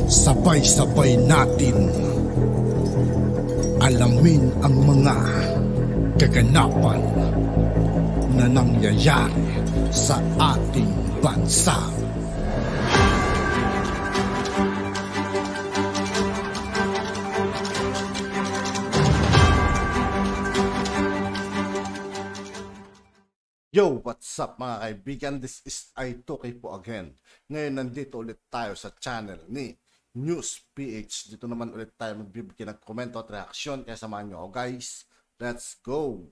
Sabay-sabay natin alamin ang mga kaganapan na nangyayari sa ating bansa. Yo, what's up mga kaibigan? This is I2K po again. Ngayon nandito ulit tayo sa channel ni News PH. Dito naman ulit tayo magbibigay ng komento at reaksyon. Kaya samahan nyo ako guys. Let's go!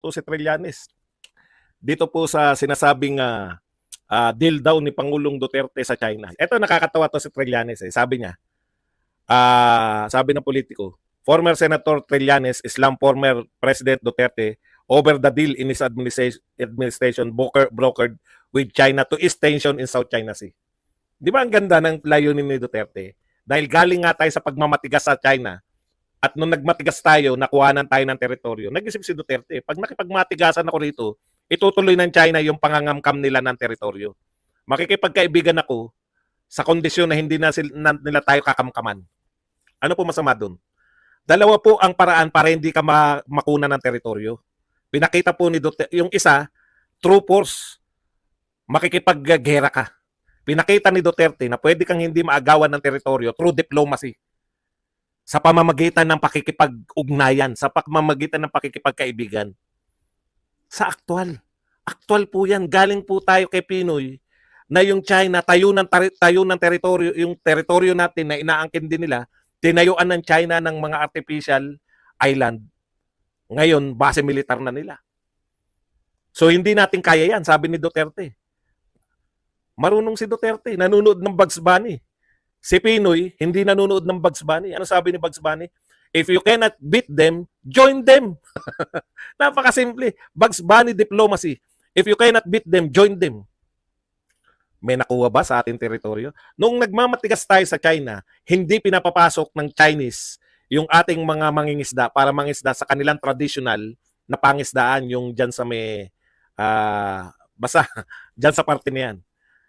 Po si Trillanes dito po sa sinasabing deal daw ni Pangulong Duterte sa China. Ito nakakatawa to si Trillanes Sabi niya, sabi ng politiko, former Senator Trillanes slammed former President Duterte over the deal in his administration brokered with China to ease tension in South China Sea. Di ba ang ganda ng layunin ni Duterte? Dahil galing nga tayo sa pagmamatigas sa China, at nung nagmatigas tayo, nakuhanan tayo ng teritoryo, nag-isip si Duterte, pag nakipagmatigasan ako rito, itutuloy ng China yung pangangamkam nila ng teritoryo. Makikipagkaibigan ako sa kondisyon na hindi nila tayo kakamkaman. Ano po masama doon? Dalawa po ang paraan para hindi ka makuna ng teritoryo. Pinakita po ni Duterte, yung isa, true force, makikipaggera ka. Pinakita ni Duterte na pwede kang hindi maagawan ng teritoryo through diplomacy. Sa pamamagitan ng pakikipag-ugnayan, sa pamamagitan ng pakikipagkaibigan. Sa aktual. Aktual po yan. Galing po tayo kay Pinoy na yung China, tayo ng teritoryo, yung teritoryo natin na inaangkin din nila, tinayuan ng China ng mga artificial island. Ngayon, base militar na nila. So, hindi natin kaya yan, sabi ni Duterte. Marunong si Duterte, nanonood ng Bugs Bunny. Si Pinoy, hindi nanonood ng Bugs Bunny. Ano sabi ni Bugs Bunny? If you cannot beat them, join them. Napakasimple. Bugs Bunny diplomacy. If you cannot beat them, join them. May nakuha ba sa ating teritoryo? Nung nagmamatigas tayo sa China, hindi pinapapasok ng Chinese yung ating mga mangingisda para mangisda sa kanilang traditional na pangisdaan, yung dyan sa may basta dyan sa parte niyan.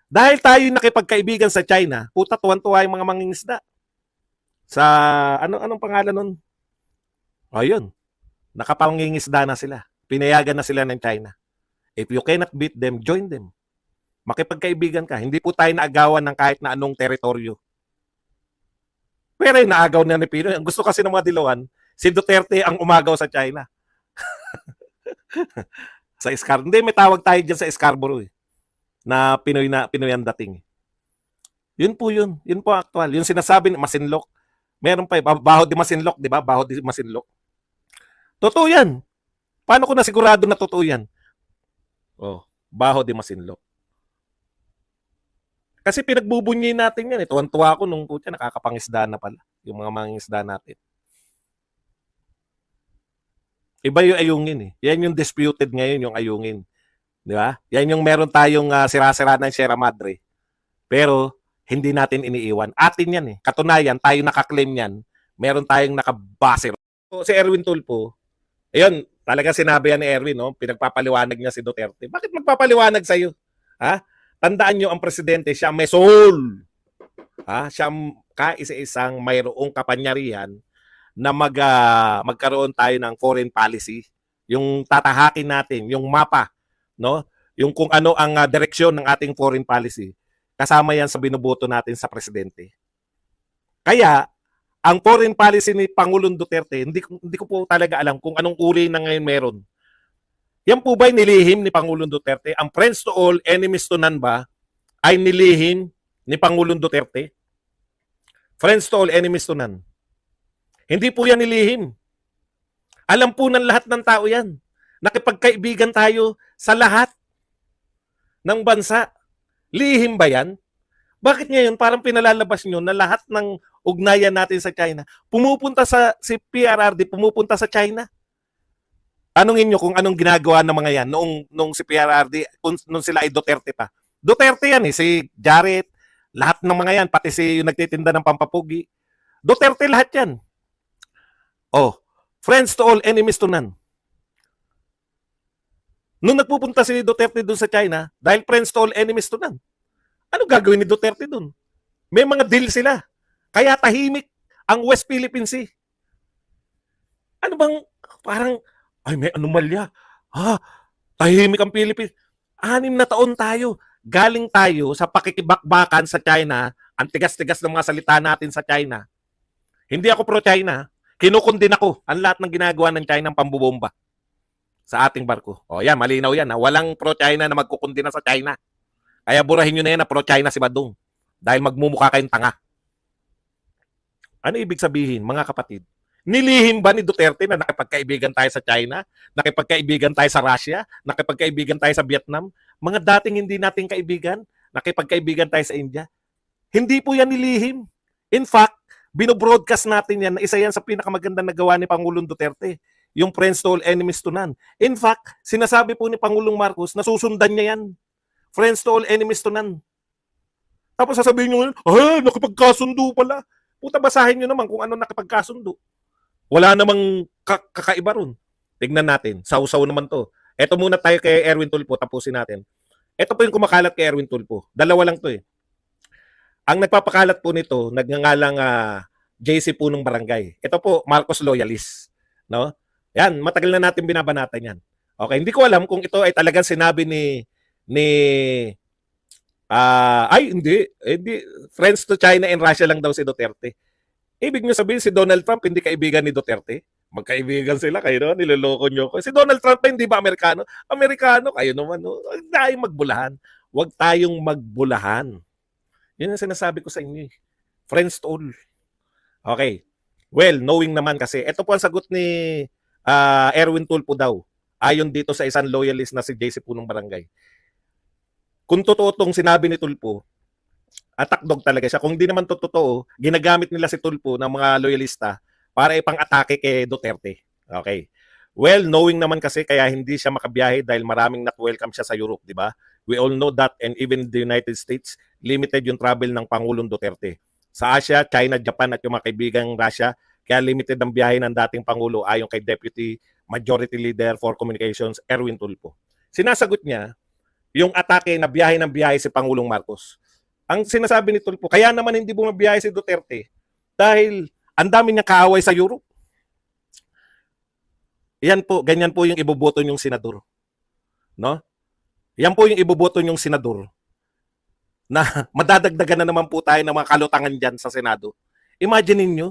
Dahil tayo nakipagkaibigan sa China, puta tuwan-tuwa yung mga mangingisda. Sa anong pangalan nun? Ayun. Nakapangingisda na sila. Pinayagan na sila ng China. If you cannot beat them, join them. Makipagkaibigan ka. Hindi po tayo naagawan ng kahit na anong teritoryo. Pero yung naagaw na ni Pinoy. Ang gusto kasi ng mga dilawan, si Duterte ang umagaw sa China. Sa Scarborough. Hindi, may tawag tayo dyan sa Scarborough na Pinoy ang dating. Yun po yun. Yun po actual. Yung sinasabi ni Masinloc. Meron pa Baho di Masinloc, di ba? Baho di Masinloc. Totoo yan. Paano ko nasigurado na totoo yan? Oh, Baho di Masinloc. Kasi pinagbubunyi natin yan. Tuwan-tuwa ako nung putya nakakapangisda na pala. Yung mga mangingisda natin. Iba yung ayungin Yan yung disputed ngayon, yung ayungin. Di ba? Yan yung meron tayong sira-sira ng Sierra Madre. Pero hindi natin iniiwan. Atin yan Katunayan, tayo nakaklaim yan. Meron tayong nakabase. So, si Erwin Tulfo, ayun, talaga sinabi yan ni Erwin, no? Pinagpapaliwanag niya si Duterte. Bakit magpapaliwanag sa'yo? Ha? Tandaan nyo ang presidente, siya may soul. Ha? Siya kaisa-isang mayroong kapangyarihan na magkaroon tayo ng foreign policy. Yung tatahakin natin, yung mapa, no? Yung kung ano ang direksyon ng ating foreign policy. Kasama yan sa binuboto natin sa presidente. Kaya, ang foreign policy ni Pangulong Duterte, hindi ko po talaga alam kung anong uri na ngayon meron. Yan po ba'y nilihim ni Pangulong Duterte? Ang friends to all, enemies to none ba ay nilihim ni Pangulong Duterte? Friends to all, enemies to none. Hindi po yan nilihim. Alam po ng lahat ng tao yan. Nakipagkaibigan tayo sa lahat ng bansa. Lihim ba yan? Bakit ngayon parang pinalalabas nyo na lahat ng ugnayan natin sa China, si PRRD pumupunta sa China? Anong inyo kung anong ginagawa ng mga yan noong si PRRD, nung sila ay Duterte pa. Duterte yan si Jared, lahat ng mga yan, pati si yung nagtitinda ng pampapugi. Duterte lahat yan. Oh, friends to all, enemies to none. Nung nagpupunta si Duterte doon sa China, dahil friends to all, enemies to none. Ano gagawin ni Duterte dun? May mga deal sila. Kaya tahimik ang West Philippine Sea. Ano bang parang, ay may anomalya. Tahimik ang Philippines. 6 na taon tayo. Galing tayo sa pakikibakbakan sa China. Ang tigas-tigas ng mga salita natin sa China. Hindi ako pro-China. Kinukundin ako ang lahat ng ginagawa ng China ng pambubomba sa ating barko. O yan, malinaw yan. Walang pro-China na magkukundina sa China. Kaya burahin nyo na yan na pro-China si Badong. Dahil magmumukha kayong tanga. Ano ibig sabihin, mga kapatid? Nilihim ba ni Duterte na nakipagkaibigan tayo sa China? Nakipagkaibigan tayo sa Russia? Nakipagkaibigan tayo sa Vietnam? Mga dating hindi nating kaibigan? Nakipagkaibigan tayo sa India? Hindi po yan nilihim. In fact, binobroadcast natin yan na isa yan sa pinakamagandang nagawa ni Pangulong Duterte. Yung friends to all, enemies to none. In fact, sinasabi po ni Pangulong Marcos na susundan niya yan. Friends to all, enemies to none. Tapos sasabihin nyo, nakipagkasundo pala. Puta, basahin nyo naman kung ano nakipagkasundo. Wala namang kakaiba ron. Tignan natin. Sausaw naman to. Ito muna tayo kay Erwin Tulfo. Tapusin natin. Ito po yung kumakalat kay Erwin Tulfo. Dalawa lang to eh. Ang nagpapakalat po nito, nagngangalang JC po ng barangay. Ito po, Marcos loyalist. No? Yan, matagal na natin binabanatan yan. Okay, hindi ko alam kung ito ay talagang sinabi ni hindi. Friends to China and Russia lang daw si Duterte. Ibig nyo sabihin si Donald Trump hindi kaibigan ni Duterte? Magkaibigan sila kayo, no? Niloloko nyo ko. Si Donald Trump hindi ba Amerikano? Amerikano kayo naman, no? Huwag tayong magbulahan. Huwag tayong magbulahan. Yun ang sinasabi ko sa inyo. Friends to all. Okay. Well, knowing naman kasi, ito po ang sagot ni Erwin Tulfo daw. Ayon dito sa isang loyalist na si JC Punong Barangay. Kung totoo itong sinabi ni Tulfo, attack dog talaga siya. Kung hindi naman totoo, ginagamit nila si Tulfo ng mga loyalista para ipang-atake kay Duterte. Okay. Well, knowing naman kasi kaya hindi siya makabiyahe dahil maraming not welcome siya sa Europe, di ba? We all know that, and even the United States, limited yung travel ng Pangulong Duterte. Sa Asia, China, Japan at yung mga kaibigang Russia, kaya limited ang biyahe ng dating Pangulo ayon kay Deputy Majority Leader for Communications, Erwin Tulfo. Sinasagot niya yung atake na biyahe ng biyahe si Pangulong Marcos. Ang sinasabi ni Tulfo, kaya naman hindi bumabiyahe si Duterte dahil ang dami niya kaaway sa Europe. Yan po, ganyan po yung iboboto yung senador. No? Yan po yung iboboto yung senador na madadagdagan na naman po tayo ng mga kalutangan dyan sa Senado. Imagine niyo,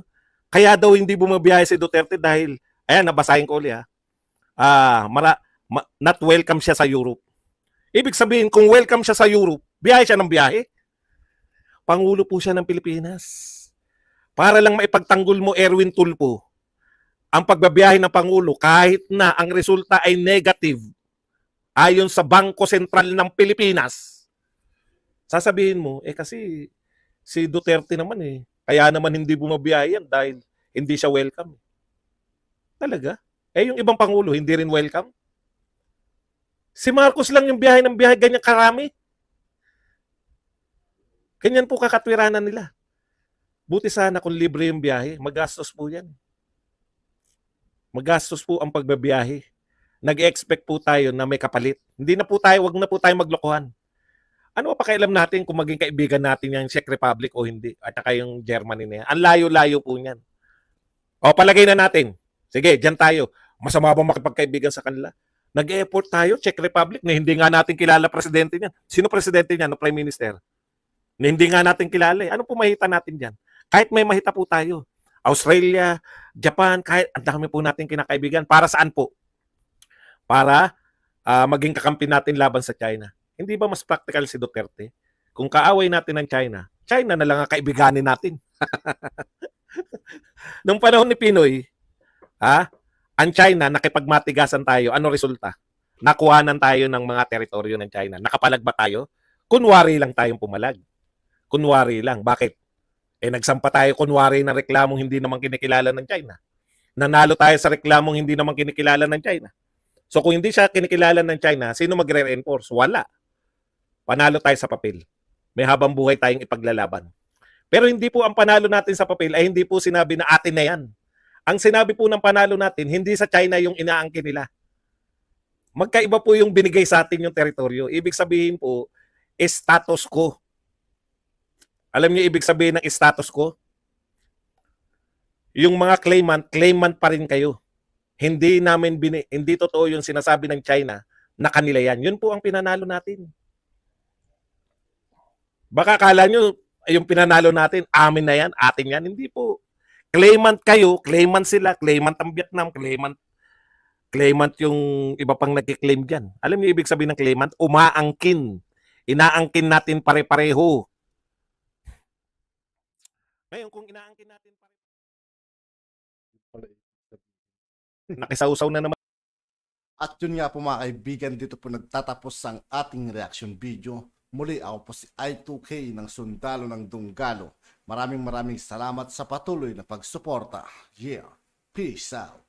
kaya daw hindi bumabiyahe si Duterte dahil, ayan, nabasahin ko ulit not welcome siya sa Europe. Ibig sabihin, kung welcome siya sa Europe, biyahe siya ng biyahe. Pangulo po siya ng Pilipinas. Para lang maipagtanggol mo, Erwin Tulfo, ang pagbabiyahe ng Pangulo kahit na ang resulta ay negative ayon sa Bangko Sentral ng Pilipinas. Sasabihin mo, kasi si Duterte naman kaya naman hindi bumabiyahe yan dahil hindi siya welcome. Talaga? Yung ibang Pangulo, hindi rin welcome? Si Marcos lang yung biyahe ng biyahe, ganyan karami. Ganyan po kakatwiranan nila. Buti sana kung libre yung biyahe, magastos po yan. Magastos po ang pagbabiyahe. Nag-expect po tayo na may kapalit. Hindi na po tayo, wag na po tayo maglokohan. Ano pa pakialam natin kung maging kaibigan natin yung Czech Republic o hindi? At saka yung Germany na yan. Ang layo-layo po niyan. O, palagay na natin. Sige, dyan tayo. Masama bang makipagkaibigan sa kanila? Nag-e-effort tayo, Czech Republic, na hindi nga natin kilala presidente niyan. Sino presidente niyan? No, Prime Minister? Na hindi nga natin kilala. Ano po mahita natin dyan? Kahit may mahita po tayo. Australia, Japan, kahit ang dami po natin kinakaibigan. Para saan po? Para maging kakampi natin laban sa China. Hindi ba mas practical si Duterte? Kung kaaway natin ng China, China na lang ang kaibiganin natin. Nung panahon ni Pinoy, ang China, nakipagmatigasan tayo. Ano resulta? Nakuhanan tayo ng mga teritoryo ng China. Nakapalag ba tayo? Kunwari lang tayong pumalag. Kunwari lang. Bakit? Nagsampa tayo kunwari na reklamong hindi naman kinikilala ng China. Nanalo tayo sa reklamong hindi naman kinikilala ng China. So kung hindi siya kinikilala ng China, sino magre-reinforce? Wala. Panalo tayo sa papel. May habang buhay tayong ipaglalaban. Pero hindi po ang panalo natin sa papel ay hindi po sinabi na atin na yan. Ang sinabi po ng panalo natin, hindi sa China yung inaangkin nila. Magkaiba po yung binigay sa atin yung teritoryo. Ibig sabihin po, status quo. Alam niyo ibig sabihin ng status quo? Yung mga claimant pa rin kayo. Hindi totoo yung sinasabi ng China na kanila yan. Yun po ang pinanalo natin. Baka kala nyo, yung pinanalo natin, amin na yan, atin yan. Hindi po. Claimant kayo, claimant sila, claimant ang Vietnam, claimant yung iba pang nagkiklaim dyan. Alam niyo ibig sabihin ng claimant? Umaangkin. Inaangkin natin pare-pareho. Ngayon, kung inaangkin natin nakisausaw na naman. At yun nga po mga kaibigan, dito po nagtatapos ang ating reaction video. Muli ako po si I2K ng Sundalo ng Dunggalo. Maraming salamat sa patuloy na pagsuporta. Yeah, peace out.